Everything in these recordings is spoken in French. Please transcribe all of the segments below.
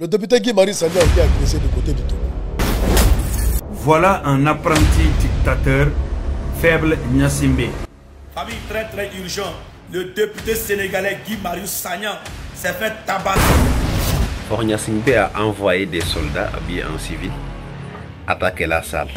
Le député Guy Marius Sagna a été agressé du côté du Togo. Voilà un apprenti dictateur, faible Gnassingbé. Famille très urgent. Le député sénégalais Guy Marius Sagna s'est fait tabasser. Or Gnassingbé a envoyé des soldats habillés en civil attaquer la salle.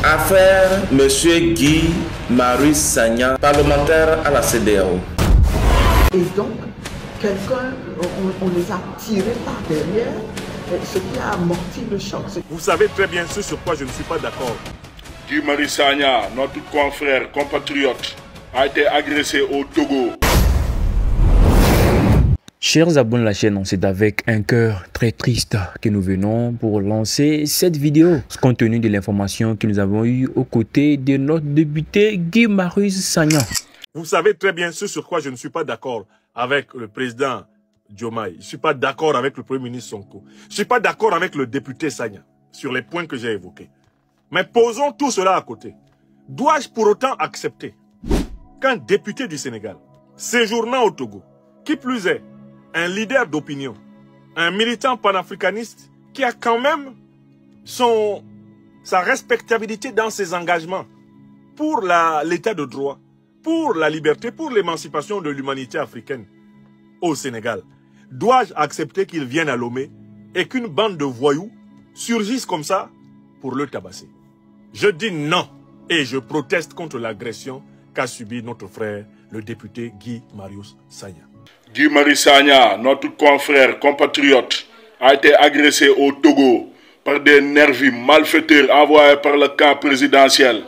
Affaire Monsieur Guy Marius Sagna, parlementaire à la CEDEAO. Et donc, quelqu'un, on les a tirés par derrière, ce qui a amorti le choc. Vous savez très bien ce sur quoi je ne suis pas d'accord. Guy Marius Sagna, notre confrère, compatriote, a été agressé au Togo. Chers abonnés de la chaîne, c'est avec un cœur très triste que nous venons pour lancer cette vidéo. Compte tenu de l'information que nous avons eue aux côtés de notre député Guy Marius Sagna. Vous savez très bien ce sur quoi je ne suis pas d'accord avec le président Diomaye. Je ne suis pas d'accord avec le premier ministre Sonko. Je ne suis pas d'accord avec le député Sagna sur les points que j'ai évoqués. Mais posons tout cela à côté. Dois-je pour autant accepter qu'un député du Sénégal, séjournant au Togo, qui plus est, un leader d'opinion, un militant panafricaniste qui a quand même sa respectabilité dans ses engagements pour l'état de droit, pour la liberté, pour l'émancipation de l'humanité africaine au Sénégal. Dois-je accepter qu'il vienne à Lomé et qu'une bande de voyous surgisse comme ça pour le tabasser? Je dis non et je proteste contre l'agression qu'a subi notre frère, le député Guy Marius Sagna. Guy Marius Sagna, notre confrère, compatriote, a été agressé au Togo par des nervis malfaiteurs envoyés par le camp présidentiel.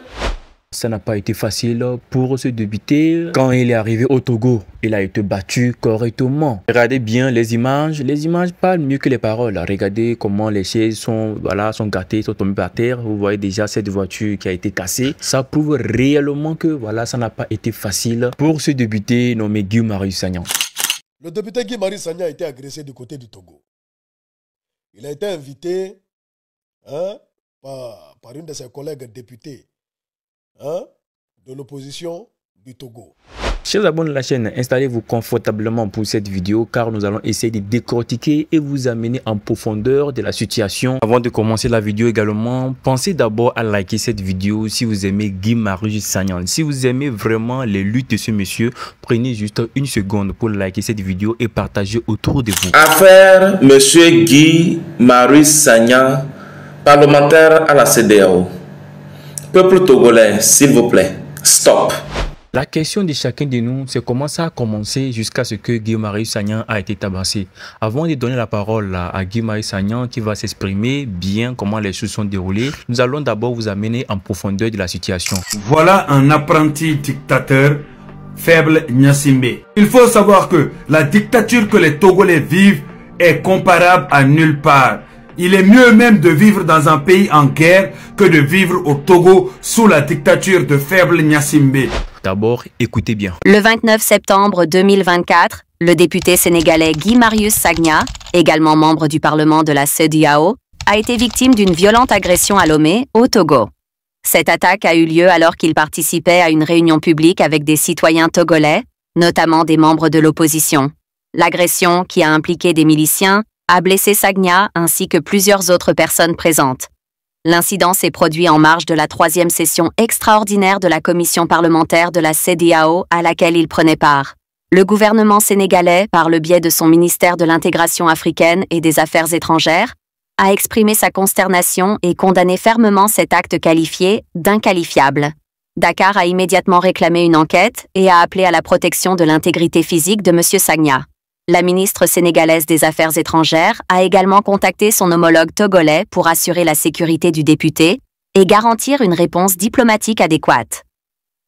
Ça n'a pas été facile pour ce député. Quand il est arrivé au Togo, il a été battu correctement. Regardez bien les images parlent mieux que les paroles. Regardez comment les chaises sont gâtées, sont tombées par terre. Vous voyez déjà cette voiture qui a été cassée. Ça prouve réellement que ça n'a pas été facile pour ce député nommé Guy Marius Sagna. Le député Guy Marius Sagna a été agressé du côté du Togo. Il a été invité par une de ses collègues députés de l'opposition du Togo. Chers abonnés de la chaîne, installez-vous confortablement pour cette vidéo car nous allons essayer de décortiquer et vous amener en profondeur de la situation. Avant de commencer la vidéo également, pensez d'abord à liker cette vidéo si vous aimez Guy Marius Sagna. Si vous aimez vraiment les luttes de ce monsieur, prenez juste une seconde pour liker cette vidéo et partager autour de vous. Affaire Monsieur Guy Marius Sagna, parlementaire à la CEDEAO. Peuple togolais, s'il vous plaît, stop. La question de chacun de nous, c'est comment ça a commencé jusqu'à ce que Guy Marius Sagna a été tabassé. Avant de donner la parole à Guy Marius Sagna qui va s'exprimer bien comment les choses sont déroulées, nous allons d'abord vous amener en profondeur de la situation. Voilà un apprenti dictateur, faible Gnassingbé. Il faut savoir que la dictature que les Togolais vivent est comparable à nulle part. Il est mieux même de vivre dans un pays en guerre que de vivre au Togo sous la dictature de faible Gnassingbé. D'abord, écoutez bien. Le 29 septembre 2024, le député sénégalais Guy Marius Sagna, également membre du Parlement de la CEDEAO, a été victime d'une violente agression à Lomé, au Togo. Cette attaque a eu lieu alors qu'il participait à une réunion publique avec des citoyens togolais, notamment des membres de l'opposition. L'agression, qui a impliqué des miliciens, a blessé Sagna ainsi que plusieurs autres personnes présentes. L'incident s'est produit en marge de la 3e session extraordinaire de la commission parlementaire de la CEDEAO à laquelle il prenait part. Le gouvernement sénégalais, par le biais de son ministère de l'intégration africaine et des affaires étrangères, a exprimé sa consternation et condamné fermement cet acte qualifié d'inqualifiable. Dakar a immédiatement réclamé une enquête et a appelé à la protection de l'intégrité physique de M. Sagna. La ministre sénégalaise des Affaires étrangères a également contacté son homologue togolais pour assurer la sécurité du député et garantir une réponse diplomatique adéquate.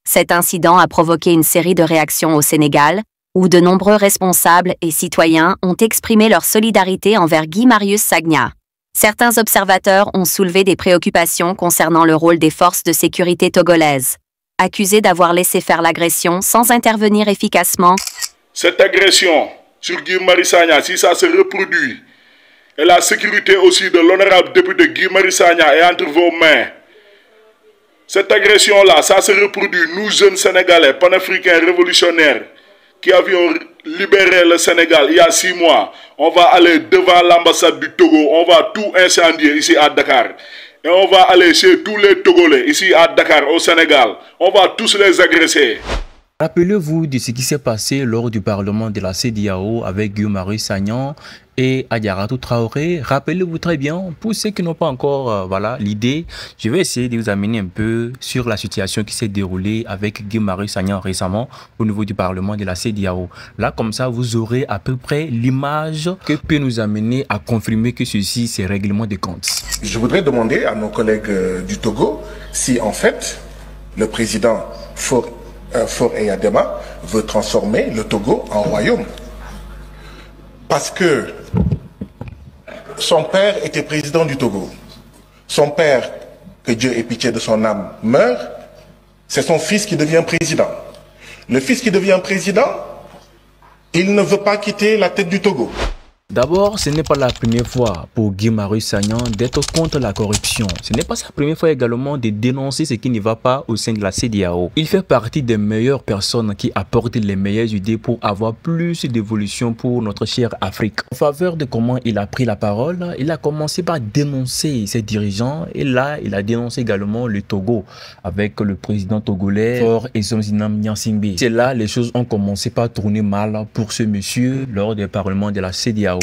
Cet incident a provoqué une série de réactions au Sénégal, où de nombreux responsables et citoyens ont exprimé leur solidarité envers Guy Marius Sagna. Certains observateurs ont soulevé des préoccupations concernant le rôle des forces de sécurité togolaises, accusées d'avoir laissé faire l'agression sans intervenir efficacement. Cette agression sur Guy Marius Sagna, si ça se reproduit, et la sécurité aussi de l'honorable député Guy Marius Sagna est entre vos mains. Cette agression-là, ça se reproduit, nous jeunes Sénégalais, panafricains, révolutionnaires, qui avions libéré le Sénégal il y a 6 mois, on va aller devant l'ambassade du Togo, on va tout incendier ici à Dakar. Et on va aller chez tous les Togolais ici à Dakar, au Sénégal. On va tous les agresser. Rappelez-vous de ce qui s'est passé lors du parlement de la CEDEAO avec Guy-Marius Sagna et Adjaratou Traoré. Rappelez-vous très bien, pour ceux qui n'ont pas encore l'idée, je vais essayer de vous amener un peu sur la situation qui s'est déroulée avec Guy-Marius Sagna récemment au niveau du parlement de la CEDEAO. Là, comme ça, vous aurez à peu près l'image que peut nous amener à confirmer que ceci, c'est règlement de comptes. Je voudrais demander à nos collègues du Togo si en fait le président Faure Eyadema veut transformer le Togo en royaume. Parce que son père était président du Togo. Son père, que Dieu ait pitié de son âme, meurt. C'est son fils qui devient président. Le fils qui devient président, il ne veut pas quitter la tête du Togo. D'abord, ce n'est pas la première fois pour Guy-Marius Sagna d'être contre la corruption. Ce n'est pas sa première fois également de dénoncer ce qui ne va pas au sein de la CEDEAO. Il fait partie des meilleures personnes qui apportent les meilleures idées pour avoir plus d'évolution pour notre chère Afrique. En faveur de comment il a pris la parole, il a commencé par dénoncer ses dirigeants et là, il a dénoncé également le Togo avec le président togolais Faure Gnassingbé. C'est là les choses ont commencé par tourner mal pour ce monsieur lors des parlements de la CEDEAO.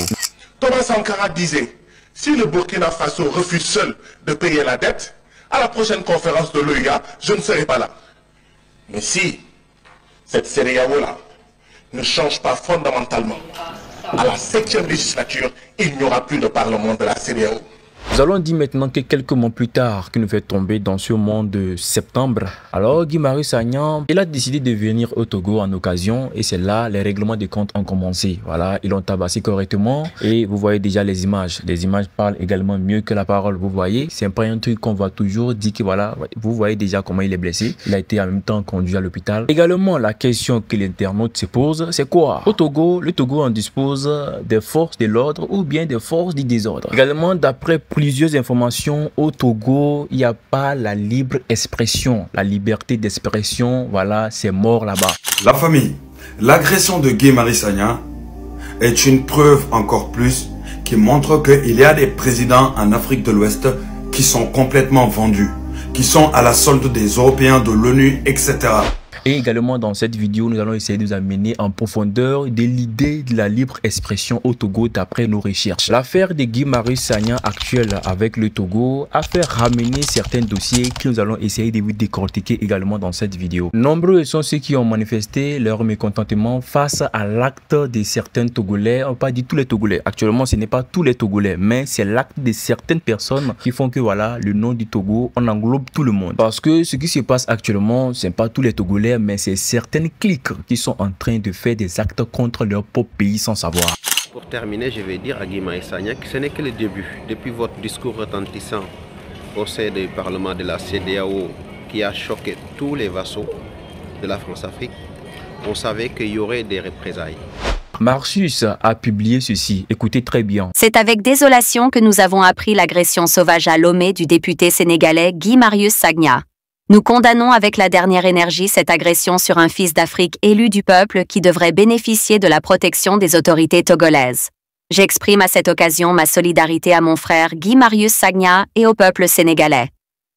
Thomas Sankara disait, si le Burkina Faso refuse seul de payer la dette, à la prochaine conférence de l'OUA, je ne serai pas là. Mais si cette CEDEAO-là ne change pas fondamentalement, à la 7e législature, il n'y aura plus de parlement de la CEDEAO. Nous allons dire maintenant que quelques mois plus tard, qui nous fait tomber dans ce mois de septembre, alors Guy-Marius Sagna, il a décidé de venir au Togo en occasion et c'est là les règlements de comptes ont commencé. Voilà, ils l'ont tabassé correctement et vous voyez déjà les images. Les images parlent également mieux que la parole, vous voyez. C'est pas un truc qu'on va toujours dire que voilà, vous voyez déjà comment il est blessé. Il a été en même temps conduit à l'hôpital. Également, la question que l'internaute se pose, c'est quoi? Au Togo, le Togo en dispose des forces de l'ordre ou bien des forces du désordre. Également, d'après plusieurs informations, au Togo, il n'y a pas la libre expression. La liberté d'expression, voilà, c'est mort là-bas. La famille, l'agression de Guy-Marius Sagna est une preuve encore plus qui montre qu'il y a des présidents en Afrique de l'Ouest qui sont complètement vendus, qui sont à la solde des Européens, de l'ONU, etc. Et également dans cette vidéo, nous allons essayer de nous amener en profondeur de l'idée de la libre expression au Togo d'après nos recherches. L'affaire de Guy-Marius Sagna actuelle avec le Togo a fait ramener certains dossiers que nous allons essayer de vous décortiquer également dans cette vidéo. Nombreux sont ceux qui ont manifesté leur mécontentement face à l'acte de certains Togolais. On ne pas dit tous les Togolais. Actuellement, ce n'est pas tous les Togolais, mais c'est l'acte de certaines personnes qui font que voilà, le nom du Togo, on englobe tout le monde. Parce que ce qui se passe actuellement, ce n'est pas tous les Togolais, mais c'est certaines cliques qui sont en train de faire des actes contre leur propre pays sans savoir. Pour terminer, je vais dire à Guy-Marius Sagna que ce n'est que le début. Depuis votre discours retentissant au sein du Parlement de la CEDEAO qui a choqué tous les vassaux de la France-Afrique, on savait qu'il y aurait des représailles. Marsus a publié ceci, écoutez très bien. C'est avec désolation que nous avons appris l'agression sauvage à Lomé du député sénégalais Guy-Marius Sagna. Nous condamnons avec la dernière énergie cette agression sur un fils d'Afrique élu du peuple qui devrait bénéficier de la protection des autorités togolaises. J'exprime à cette occasion ma solidarité à mon frère Guy-Marius Sagna et au peuple sénégalais.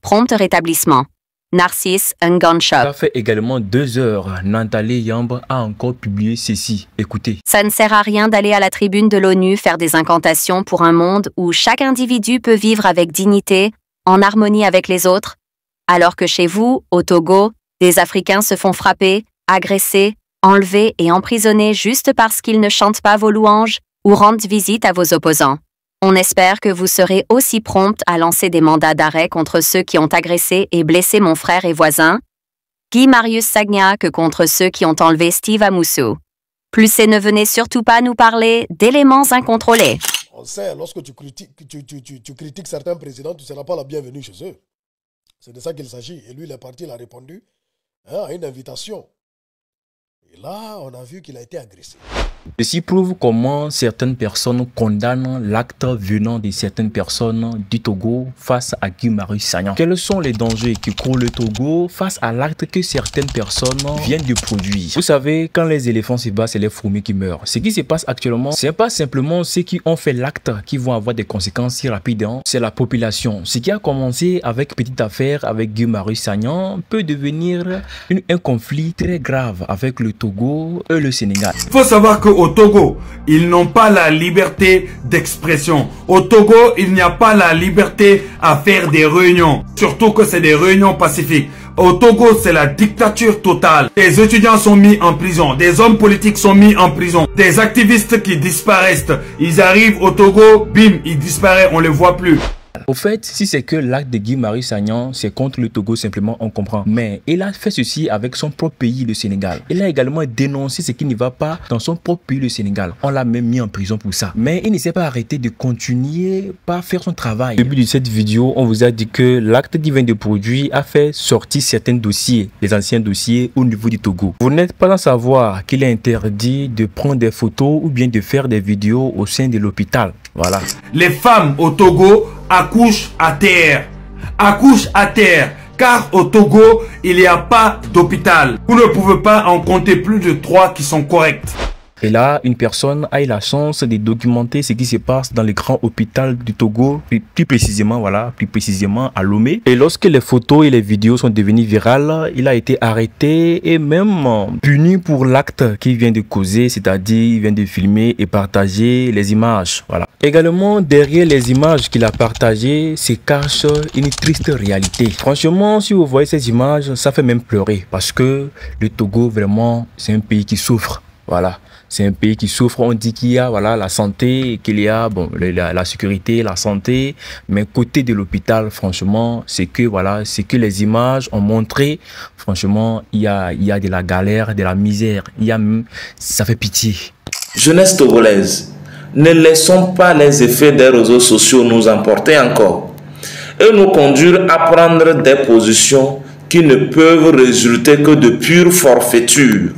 Prompt rétablissement. Narcisse Nganchop. Ça fait également 2 heures. Nantale Yamb a encore publié ceci. Écoutez. Ça ne sert à rien d'aller à la tribune de l'ONU faire des incantations pour un monde où chaque individu peut vivre avec dignité, en harmonie avec les autres, alors que chez vous, au Togo, des Africains se font frapper, agresser, enlever et emprisonner juste parce qu'ils ne chantent pas vos louanges ou rendent visite à vos opposants. On espère que vous serez aussi prompts à lancer des mandats d'arrêt contre ceux qui ont agressé et blessé mon frère et voisin, Guy-Marius Sagna, que contre ceux qui ont enlevé Steve Amoussou. Plus et ne venez surtout pas nous parler d'éléments incontrôlés. On sait, lorsque tu critiques certains présidents, tu ne seras pas la bienvenue chez eux. C'est de ça qu'il s'agit. Et lui, il est parti, il a répondu à une invitation. Et là, on a vu qu'il a été agressé. Ceci prouve comment certaines personnes condamnent l'acte venant de certaines personnes du Togo face à Guy Marius Sagna. Quels sont les dangers qui court le Togo face à l'acte que certaines personnes viennent de produire? Vous savez, quand les éléphants se battent, c'est les fourmis qui meurent. Ce qui se passe actuellement, c'est pas simplement ceux qui ont fait l'acte qui vont avoir des conséquences si rapides, c'est la population. Ce qui a commencé avec petite affaire avec Guy Marius Sagna peut devenir un conflit très grave avec le Togo et le Sénégal. Il faut savoir qu'au Togo, ils n'ont pas la liberté d'expression. Au Togo, il n'y a pas la liberté à faire des réunions. Surtout que c'est des réunions pacifiques. Au Togo, c'est la dictature totale. Des étudiants sont mis en prison. Des hommes politiques sont mis en prison. Des activistes qui disparaissent. Ils arrivent au Togo, bim, ils disparaissent, on ne les voit plus. Au fait, si c'est que l'acte de Guy Marius Sagna, c'est contre le Togo, simplement, on comprend. Mais il a fait ceci avec son propre pays, le Sénégal. Il a également dénoncé ce qui ne va pas dans son propre pays, le Sénégal. On l'a même mis en prison pour ça. Mais il ne s'est pas arrêté de continuer par faire son travail. Au début de cette vidéo, on vous a dit que l'acte qu'il vient de produire a fait sortir certains dossiers, les anciens dossiers au niveau du Togo. Vous n'êtes pas sans savoir qu'il est interdit de prendre des photos ou bien de faire des vidéos au sein de l'hôpital. Voilà. Les femmes au Togo accouchent à terre. Accouchent à terre. Car au Togo, il n'y a pas d'hôpital. Vous ne pouvez pas en compter plus de 3 qui sont corrects. Et là, une personne a eu la chance de documenter ce qui se passe dans le grand hôpital du Togo, plus précisément, voilà, plus précisément à Lomé. Et lorsque les photos et les vidéos sont devenues virales, il a été arrêté et même puni pour l'acte qu'il vient de causer, c'est-à-dire il vient de filmer et partager les images. Voilà. Également, derrière les images qu'il a partagées, se cache une triste réalité. Franchement, si vous voyez ces images, ça fait même pleurer parce que le Togo, vraiment, c'est un pays qui souffre. Voilà. C'est un pays qui souffre. On dit qu'il y a voilà, la santé, qu'il y a bon, la sécurité, la santé. Mais côté de l'hôpital, franchement, c'est que voilà, c'est que les images ont montré. Franchement, il y a de la galère, de la misère. Il y a même, ça fait pitié. Jeunesse togolaise, ne laissons pas les effets des réseaux sociaux nous emporter encore et nous conduire à prendre des positions qui ne peuvent résulter que de pure forfaiture,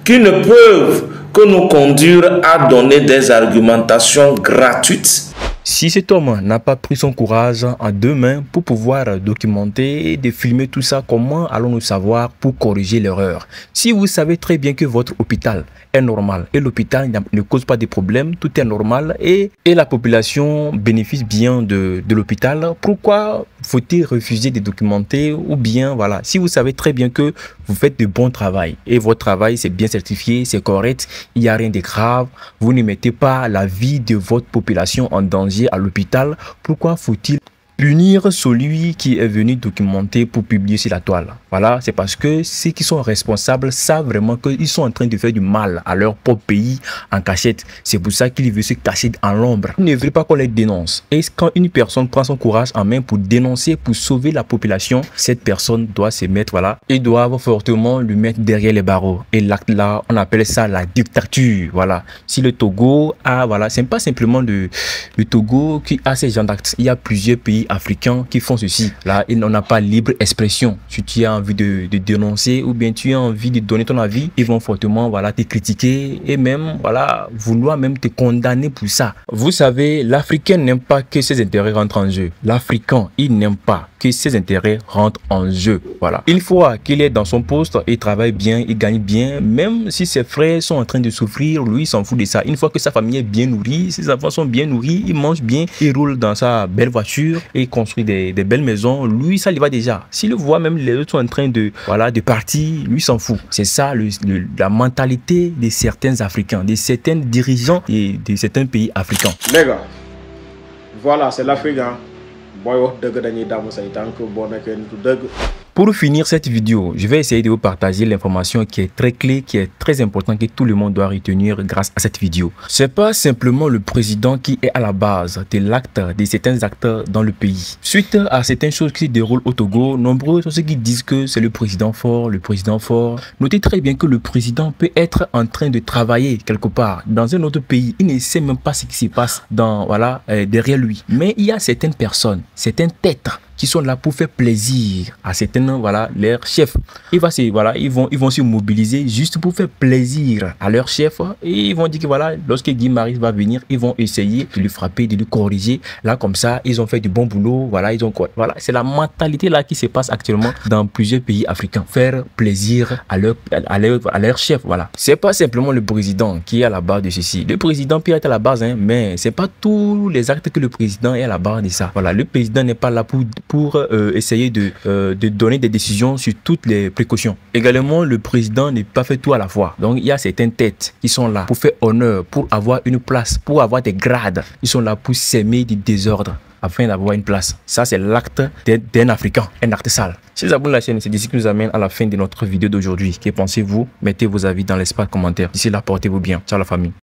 qui ne peuvent que nous conduire à donner des argumentations gratuites. Si cet homme n'a pas pris son courage en 2 mains pour pouvoir documenter et de filmer tout ça, comment allons-nous savoir pour corriger l'erreur? Si vous savez très bien que votre hôpital est normal et l'hôpital ne cause pas de problèmes, tout est normal et la population bénéficie bien de l'hôpital, pourquoi faut-il refuser de documenter? Ou bien voilà, si vous savez très bien que vous faites de bon travail et votre travail c'est bien certifié, c'est correct, il n'y a rien de grave, vous ne mettez pas la vie de votre population en danger à l'hôpital, pourquoi faut-il punir celui qui est venu documenter pour publier sur la toile? Voilà, c'est parce que ceux qui sont responsables savent vraiment qu'ils sont en train de faire du mal à leur propre pays en cachette. C'est pour ça qu'ils veulent se cacher en l'ombre. Ils ne veulent pas qu'on les dénonce. Et quand une personne prend son courage en main pour dénoncer, pour sauver la population, cette personne doit se mettre, voilà, ils doivent fortement lui mettre derrière les barreaux. Et là, on appelle ça la dictature. Voilà. Si le Togo a, voilà, c'est pas simplement le Togo qui a ces genres d'actes. Il y a plusieurs pays africains qui font ceci. Là, on n'a pas libre expression. Si tu as envie de dénoncer ou bien tu as envie de donner ton avis, ils vont fortement voilà, te critiquer et même voilà, vouloir même te condamner pour ça. Vous savez, l'Africain n'aime pas que ses intérêts rentrent en jeu. L'Africain, il n'aime pas que ses intérêts rentrent en jeu. Voilà. Une fois qu'il est dans son poste, il travaille bien, il gagne bien, même si ses frères sont en train de souffrir, lui, il s'en fout de ça. Une fois que sa famille est bien nourrie, ses enfants sont bien nourris, il mange bien, il roule dans sa belle voiture et construit des belles maisons, lui, ça lui va déjà. S'il voit même les autres sont en train de, voilà, de partir, lui s'en fout. C'est ça la mentalité de certains Africains, de certains dirigeants et de certains pays africains. Les gars, voilà, c'est l'Afrique. Pour finir cette vidéo, je vais essayer de vous partager l'information qui est très clé, qui est très importante, que tout le monde doit retenir grâce à cette vidéo. C'est pas simplement le président qui est à la base de l'acte de certains acteurs dans le pays. Suite à certaines choses qui se déroulent au Togo, nombreux sont ceux qui disent que c'est le président fort, le président fort. Notez très bien que le président peut être en train de travailler quelque part dans un autre pays. Il ne sait même pas ce qui se passe dans, voilà, derrière lui. Mais il y a certaines personnes, certaines têtes qui sont là pour faire plaisir à certains, voilà, leurs chefs. Ils vont se mobiliser juste pour faire plaisir à leur chef. Et ils vont dire que voilà, lorsque Guy Marius va venir, ils vont essayer de lui frapper, de lui corriger. Là, comme ça, ils ont fait du bon boulot. Voilà, voilà, c'est la mentalité là qui se passe actuellement dans plusieurs pays africains. Faire plaisir à leur chef. Voilà. C'est pas simplement le président qui est à la base de ceci. Le président peut être à la base, hein, mais c'est pas tous les actes que le président est à la base de ça. Voilà, le président n'est pas là pour essayer de donner des décisions sur toutes les précautions. Également, le président n'est pas fait tout à la fois. Donc, il y a certaines têtes qui sont là pour faire honneur, pour avoir une place, pour avoir des grades. Ils sont là pour s'aimer du désordre afin d'avoir une place. Ça, c'est l'acte d'un Africain, un acte sale. Si vous abonnez à la chaîne, c'est d'ici que nous amène à la fin de notre vidéo d'aujourd'hui. Que pensez-vous? Mettez vos avis dans l'espace commentaire. D'ici là, portez-vous bien. Ciao la famille.